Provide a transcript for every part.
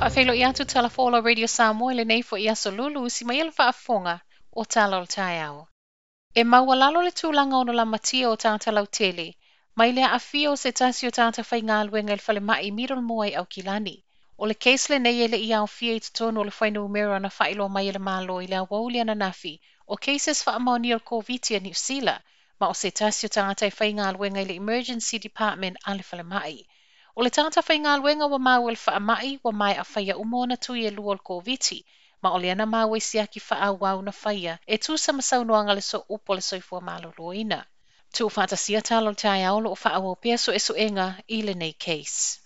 Faafelo I atu talafola Radio Samoa le nei fo I aso lulu si mai le faafonga o tala o taiao. E maua lalo le tūlanga ono la matia o tangata lautele, mai le Aafia o se tasi o tangata faigaluega I le falemai I Middlemore I Aukilani. O le case le nei ele I Aafia I totono o le whainu umero ana whailo mai le malo I le awauli ana nafi, o cases faamai I le Koviti a New Zealand, ma o se tasi o tangata faigaluega I le Emergency Department a le falemai. O le tangata faigaluega ua mau le faamai ua mai a faia umo na tui e lua o le Koviti, ma o le ana mau e siaki Faauau na faia e tusa masaunoanga le so upo le soifua maloloina. Tu fatasia talo le taiao lo Faauau pia so esuenga I le nei case.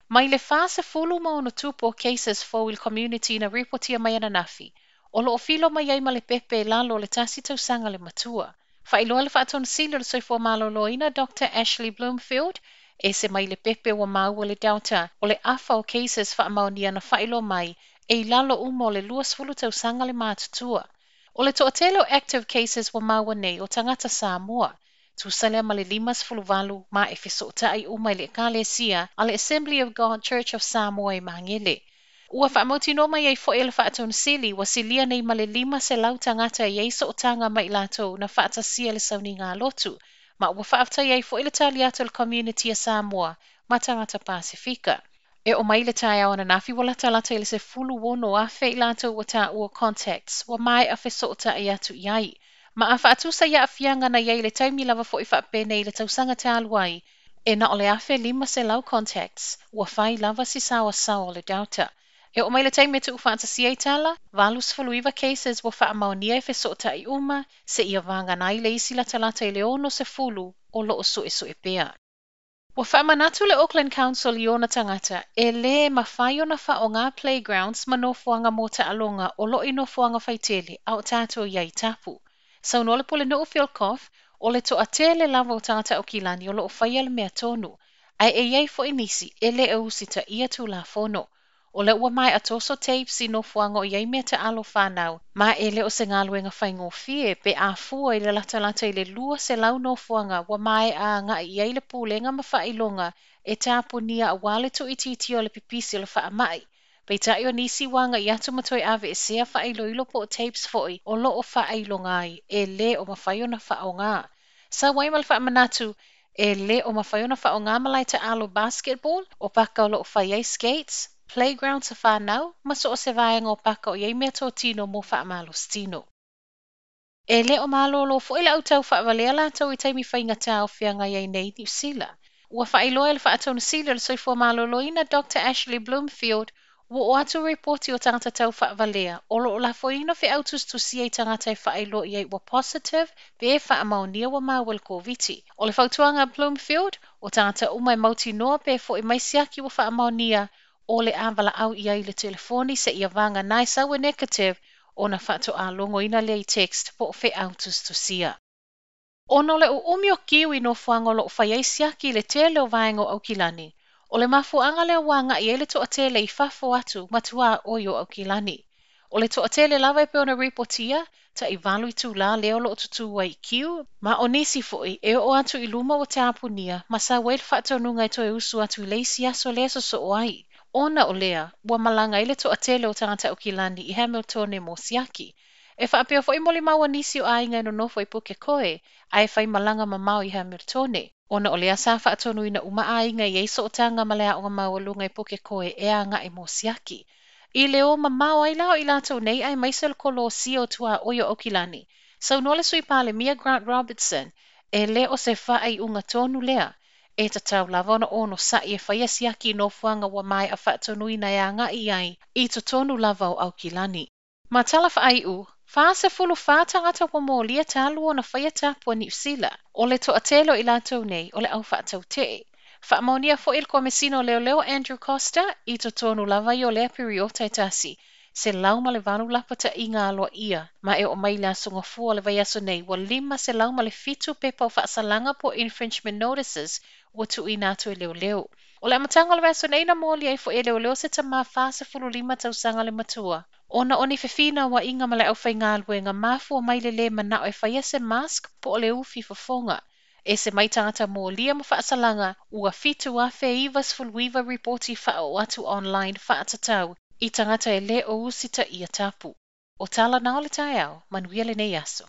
Mai le fase fulu ma ono tupo cases fo il community na reportia mai ana nafi, o lo filo mai ai ma le pepe lalo le tasi tausanga le matua. Whailoa le whaatona sila le soifua maloloina Dr. Ashley Bloomfield, e se mai le pepe wa mau le dauta o le afa o cases whaamaunia na whailo mai e lalo umo le luas fulu tausanga le mātutua. O le toatelo active cases wa mau nei o tangata Samoa, tu sale ma le limas fulu valu ma e fesota ai uma le kalesia a le Assembly of God Church of Samoa I mangele. Ua whaamauti no mai ei fo ele whaatona sili wa silia nei ma le lima se lau tangata i ei sootanga mai lato na whaatasia le sauni ngā lotu, ma ua whaafta i ei fo ele tali ato le community a Samoa ma tangata Pasifika. E o mai le tai au ana nafi wala talata i le se fulu wono a fe I lato wa ta ua contacts wa mai a fe soota I atu I ai. Ma a whaatusa ia a fianga na iei le taimi lava fo I whaapene I le tausanga talu ai, e na o le afe lima se lau contacts, ua whai lava si sawa sawa le dauta. E o mai le taimi tu uwhaantasi tala, valus fuluiva cases wa whaamaunia e fe soota I uma, se ia vanga na I le isi la talata I le ono se fulu o lo o sue pea. Wa whaamanatu le Auckland Council I ona tangata, e le mawhaio na faaaoga playgrounds ma nofoanga mo alonga o lo I nofoanga faitele au tātou iai tapu. Sau no le pole no Philkoff, o le toatele lava o tangata Aukilani o lo o whaia le mea tonu, ai e iai fo inisi e le ausita ia tu la fono. O le ua mai atoso tapes I nofoanga o iai mea te alo whanau, ma e le o se ngaluenga whaingo fie pe a fua I le latalata I le lua se lau nofoanga wa mai a nga I iai le pūlenga ma whailonga e tāpu nia a wale tu ititi o le pipisi o le whaamai. Pei tai o nisi wanga I atu matoi ave e sea whailoilo po o tapes foi o lo o whailonga ai e le o mawhaio na whaonga. Sa waimal whaamanatu e le o mawhaio na whaonga malai te alo basketball o paka o lo o whaiai skates, playground sa whanau, ma so o se vaenga o paka o iei mea tō tino mo whaamalo stino. E le o malolo fo ile au tau whaavalea la tau I taimi whainga tau whianga iei nei New Zealand. Ua whailoa le whaatona sila le soifua maloloina Dr. Ashley Bloomfield ua o atu reporti o tangata tau whaavalea o lo o la foina fe autus tu siei tangata I whailo iei ua positive be whaamaunia wa mau le Koviti. O le whautuanga Bloomfield o tangata umai mauti noa pe fo I mai siaki wa whaamaunia o le avala au iai le telefoni se ia vanga nai sawe negative o na whato a longo ina lei text po fe autus tu sia. Ono le o umio kiwi no fuanga lo whaiai siaki le tele o vaengo Aukilani. O le mafuanga le wanga I ele to atele I fafo atu matua oyo Aukilani. O le to atele lava pe ona reportia ta I valu I tu la leo lo tutu wa I kiu, ma o nisi foi e o atu I luma o tāpunia ma sa weil whaatonunga I to e usu atu I leisi aso leso so o ai. Ona o lea, wa malanga ile to atele o tangata Aukilani I Hamilton e mo siaki. E whaapea fo I moli maua nisi o ainga no nofo I puke koe, ai whai malanga ma mau I Hamilton. Ona o lea sa whaatonu ina uma ainga I eiso o tanga malea o maua lunga I puke koe e anga I mo siaki. I leo ma mau ai lao I lato nei ai maisel kolo si o tua oyo Aukilani. Sau nole sui pale Mia Grant Robertson, e le o se wha ai unga tonu lea. E ta tau lava ona ono sa I e whaia siaki no fuanga wa mai a whaatonu ina e anga I ai I to tonu lava o Aukilani. Ma tala wha ai u, Fase fulu whātangata wa molia talu o na whaia tapu a New Zealand. O le to atelo I lato nei o le au whaatau te. Whaamaunia fo il komesino leo Andrew Costa I to tonu lava I o lea periota I tasi. Se lau ma le vanu lapata I ngā aloa ia, ma e o mai la sunga fua le vaiaso nei wa lima se lau ma le fitu pepa o whaasalanga po infringement notices wa tu I nātu e leo. O le amatanga le vaiaso nei na molia I fo e leo se ta maa fase fulu lima tausanga le matua. Ona oni fefina wa inga ma le au whaingaluenga mafu o mai lelei mana o e whaia se mask po o le ufi fafonga. E se mai tagata molia ma faasalanga ua fitu a feiva sfulwiva reporti faao atu online faatatau I tagata e le o usiusitai ia tapu. O tala na o le taeao, manuia le nei aso.